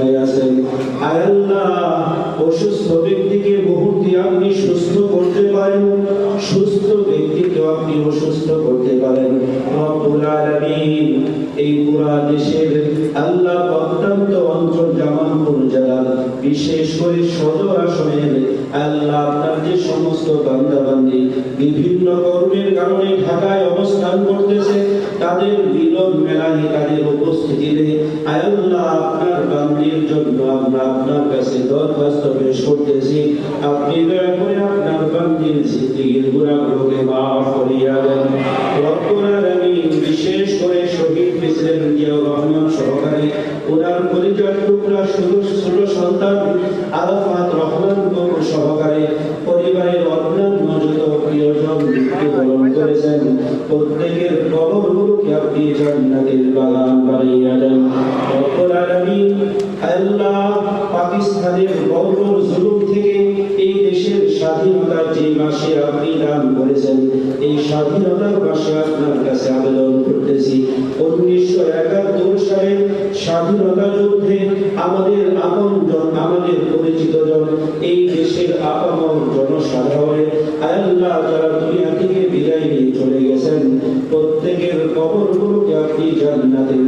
অবস্থায় আছেন। আয় আল্লাহ, অসুস্থ ব্যক্তিকে মুহূর্তে আপনি সুস্থ করতে পারেন, সুস্থ ব্যক্তিকে আপনি অসুস্থ করতে পারেন। রব্বুল আলামিন, এই পুরা দেশের আল্লাহ প্রত্যন্ত অঞ্চল জামালপুর জেলার বিশেষ করে সদর আসনের আল্লাহ আপনার যে সমস্ত বান্দাবান্দি বিভিন্ন কর্মের কারণে ঢাকায় অবস্থান করতেছে, তাদের মিলন মেলায় তাদের উপস্থিতিতে আয় আল্লাহ আপনার বান্দির জন্য আমরা আপনার কাছে দরখাস্ত পেশ করতেছি, আপনি দয়া করে আপনার বান্দির জিন্দেগীর গুনাহগুলোকে মাফ করিয়া দেন। রব্বুল আলামিন, বিশেষ করে শহীদ প্রেসিডেন্ট জিয়াউর রহমান সহকারে ওনার পরিচয় টুকরা ছোট সন্তান আরাফাত রহমান সহকারে পরিবারের অন্যান্য যত প্রিয়জন মৃত্যুবরণ করেছেন, প্রত্যেকের কবরগুলোকে আপনি জান্নাতের বাগান বানাইয়া দেন। রব্বুল আলামিন, আল্লাহ পাকিস্তানের বর্বর জুলুম থেকে এই দেশের স্বাধীনতার যে মাসে আপনি দান করেছেন, এই স্বাধীনতার মাসে আপনার কাছে আবেদন করতেছি, 1971 সালে স্বাধীনতা যুদ্ধে আমাদের আপনজন, আমাদের পরিচিত জন, এই দেশের আপামর জনসাধারণের আল্লাহ যারা দুনিয়া থেকে বিদায় নিয়ে চলে গেছেন, প্রত্যেকের কবরগুলোকে আপনি জান্নাতের